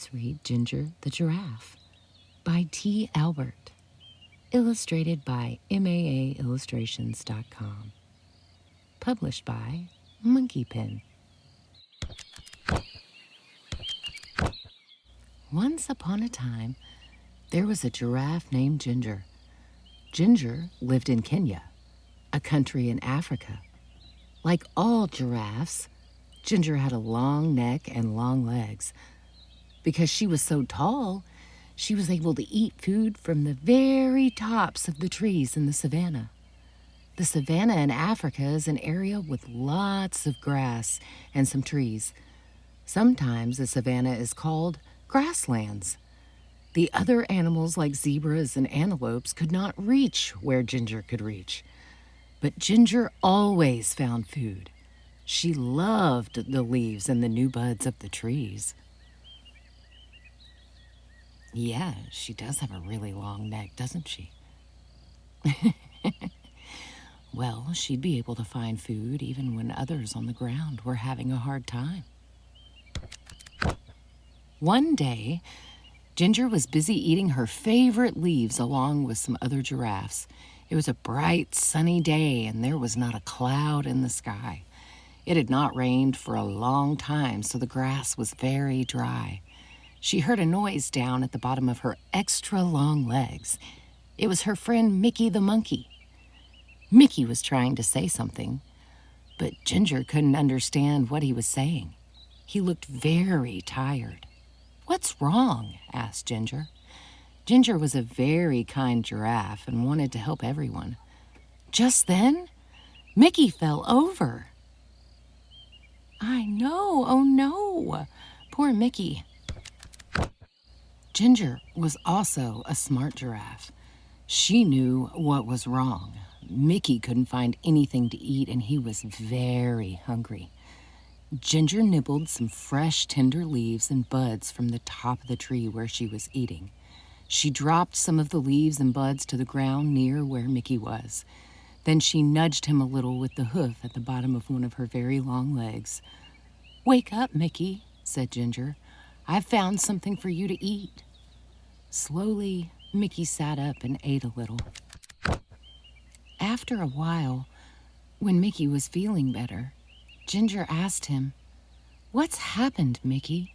let's read Ginger the Giraffe by T. Albert, illustrated by maaillustrations.com, published by Monkey Pen. Once upon a time, there was a giraffe named Ginger. Ginger lived in Kenya, a country in Africa. Like all giraffes, Ginger had a long neck and long legs. Because she was so tall, she was able to eat food from the very tops of the trees in the savanna. The savanna in Africa is an area with lots of grass and some trees. Sometimes the savanna is called grasslands. The other animals like zebras and antelopes could not reach where Ginger could reach. But Ginger always found food. She loved the leaves and the new buds of the trees. Yeah, she does have a really long neck, doesn't she? Well, she'd be able to find food even when others on the ground were having a hard time. One day, Ginger was busy eating her favorite leaves along with some other giraffes. It was a bright, sunny day, and there was not a cloud in the sky. It had not rained for a long time, so the grass was very dry. She heard a noise down at the bottom of her extra long legs. It was her friend Mickey the monkey. Mickey was trying to say something, but Ginger couldn't understand what he was saying. He looked very tired. "What's wrong?" asked Ginger. Ginger was a very kind giraffe and wanted to help everyone. Just then, Mickey fell over. "I know, oh no, poor Mickey." Ginger was also a smart giraffe. She knew what was wrong. Mickey couldn't find anything to eat, and he was very hungry. Ginger nibbled some fresh, tender leaves and buds from the top of the tree where she was eating. She dropped some of the leaves and buds to the ground near where Mickey was. Then she nudged him a little with the hoof at the bottom of one of her very long legs. "Wake up, Mickey," said Ginger. "I've found something for you to eat." Slowly, Mickey sat up and ate a little. After a while, when Mickey was feeling better, Ginger asked him, "What's happened, Mickey?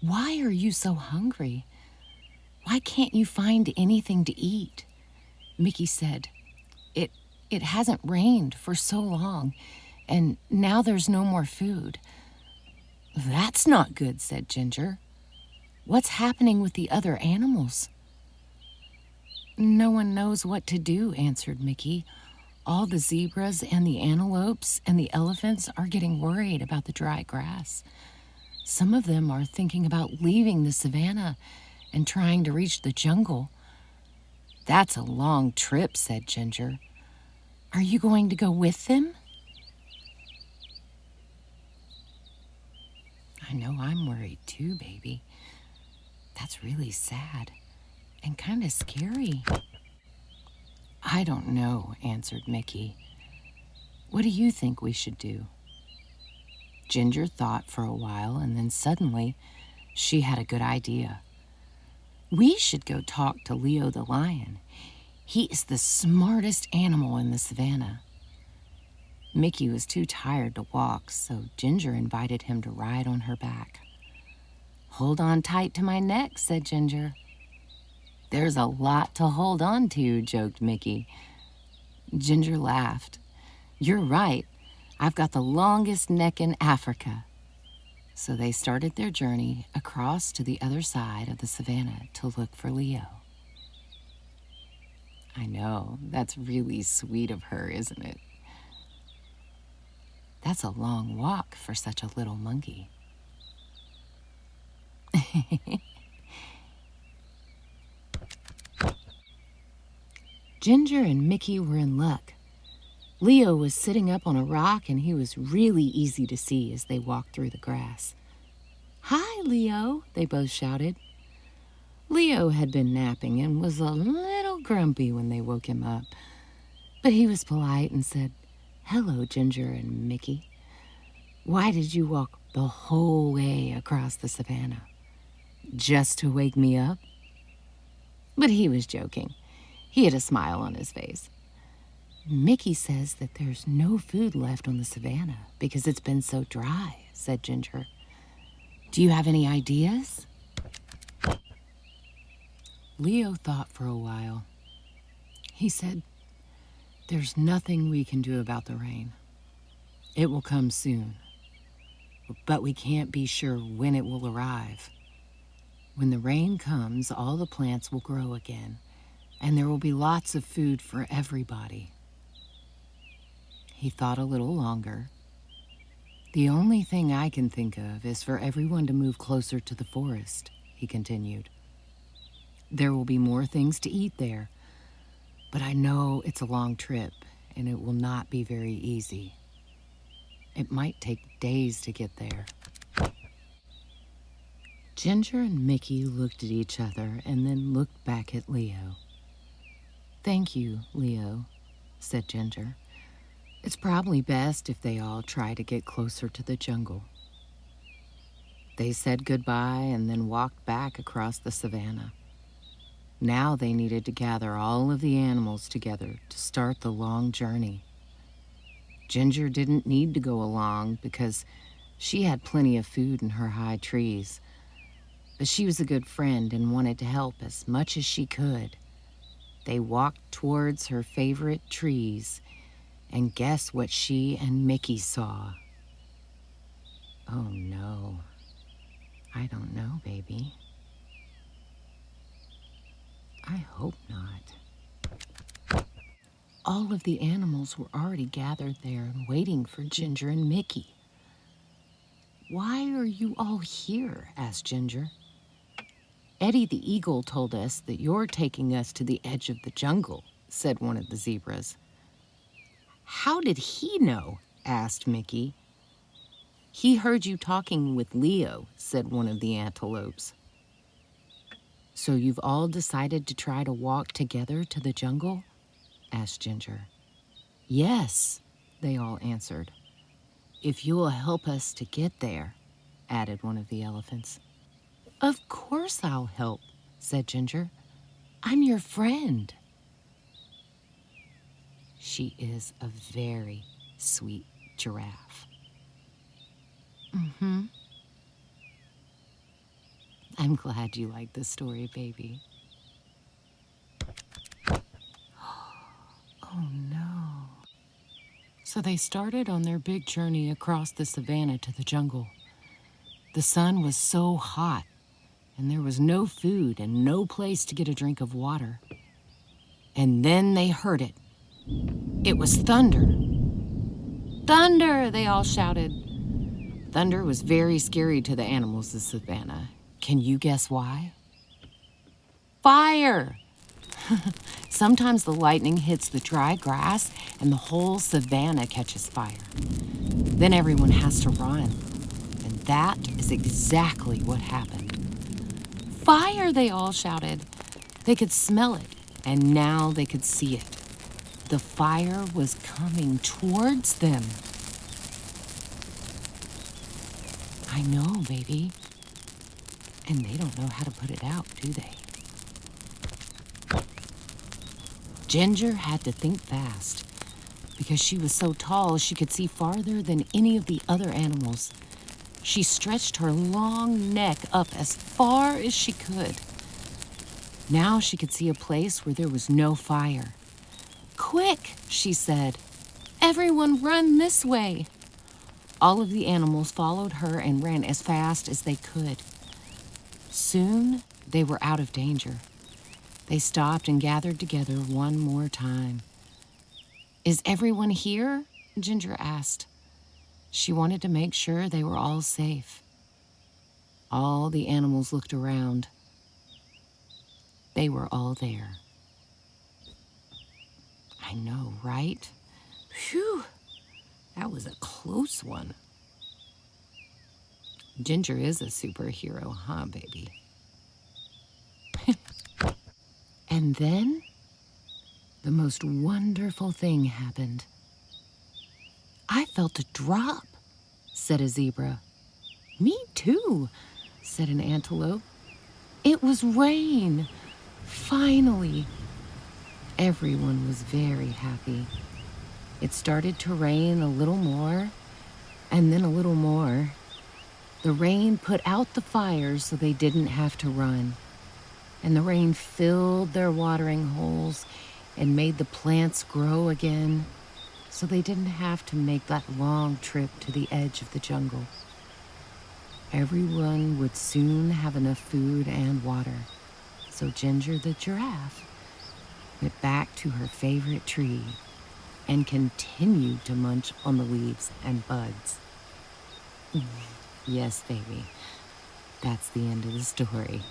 Why are you so hungry? Why can't you find anything to eat?" Mickey said, It hasn't rained for so long, and now there's no more food." "That's not good," said Ginger. "What's happening with the other animals?" "No one knows what to do," answered Mickey. "All the zebras and the antelopes and the elephants are getting worried about the dry grass. Some of them are thinking about leaving the savanna and trying to reach the jungle." "That's a long trip," said Ginger. "Are you going to go with them?" "I know I'm worried too, baby. That's really sad and kind of scary." "I don't know," answered Mickey. "What do you think we should do?" Ginger thought for a while, and then suddenly she had a good idea. "We should go talk to Leo the lion. He is the smartest animal in the savanna." Mickey was too tired to walk, so Ginger invited him to ride on her back. "Hold on tight to my neck," said Ginger. "There's a lot to hold on to," joked Mickey. Ginger laughed. "You're right. I've got the longest neck in Africa." So they started their journey across to the other side of the savanna to look for Leo. I know, that's really sweet of her, isn't it? That's a long walk for such a little monkey. Ginger and Mickey were in luck. Leo was sitting up on a rock, and he was really easy to see as they walked through the grass. "Hi, Leo," they both shouted. Leo had been napping and was a little grumpy when they woke him up, but he was polite and said, "Hello, Ginger and Mickey. Why did you walk the whole way across the savanna?" Just to wake me up? But he was joking. He had a smile on his face. Mickey says that there's no food left on the savanna because it's been so dry, said Ginger. Do you have any ideas? Leo thought for a while. He said, there's nothing we can do about the rain. It will come soon, but we can't be sure when it will arrive. When the rain comes, all the plants will grow again, and there will be lots of food for everybody. He thought a little longer. The only thing I can think of is for everyone to move closer to the forest, he continued. There will be more things to eat there, but I know it's a long trip, and it will not be very easy. It might take days to get there. Ginger and Mickey looked at each other and then looked back at Leo. Thank you, Leo, said Ginger. It's probably best if they all try to get closer to the jungle. They said goodbye and then walked back across the savanna. Now they needed to gather all of the animals together to start the long journey. Ginger didn't need to go along because she had plenty of food in her high trees, but she was a good friend and wanted to help as much as she could. They walked towards her favorite trees, and guess what she and Mickey saw? Oh no, I don't know, baby. I hope not. All of the animals were already gathered there and waiting for Ginger and Mickey. Why are you all here? Asked Ginger. Eddie the eagle told us that you're taking us to the edge of the jungle, said one of the zebras. How did he know? Asked Mickey. He heard you talking with Leo, said one of the antelopes. So you've all decided to try to walk together to the jungle? Asked Ginger. Yes, they all answered. If you'll help us to get there, added one of the elephants. Of course I'll help, said Ginger. I'm your friend. She is a very sweet giraffe. I'm glad you like this story, baby. Oh no. So they started on their big journey across the savanna to the jungle. The sun was so hot, and there was no food and no place to get a drink of water. And then they heard it. It was thunder. Thunder, they all shouted. Thunder was very scary to the animals of the savanna. Can you guess why? Fire! Sometimes the lightning hits the dry grass and the whole savanna catches fire. Then everyone has to run. And that is exactly what happened. Fire, they all shouted. They could smell it, and now they could see it. The fire was coming towards them. I know, baby. And they don't know how to put it out, do they? Ginger had to think fast. Because she was so tall, she could see farther than any of the other animals. She stretched her long neck up as far as she could. Now she could see a place where there was no fire. Quick, she said. Everyone run this way. All of the animals followed her and ran as fast as they could. Soon, they were out of danger. They stopped and gathered together one more time. Is everyone here? Ginger asked. She wanted to make sure they were all safe. All the animals looked around. They were all there. I know, right? Phew, that was a close one. Ginger is a superhero, huh, baby? And then, the most wonderful thing happened. I felt a drop, said a zebra. Me too, said an antelope. It was rain! Finally! Everyone was very happy. It started to rain a little more, and then a little more. The rain put out the fires so they didn't have to run. And the rain filled their watering holes and made the plants grow again, so they didn't have to make that long trip to the edge of the jungle. Everyone would soon have enough food and water, so Ginger the Giraffe went back to her favorite tree and continued to munch on the leaves and buds. Yes, baby, that's the end of the story.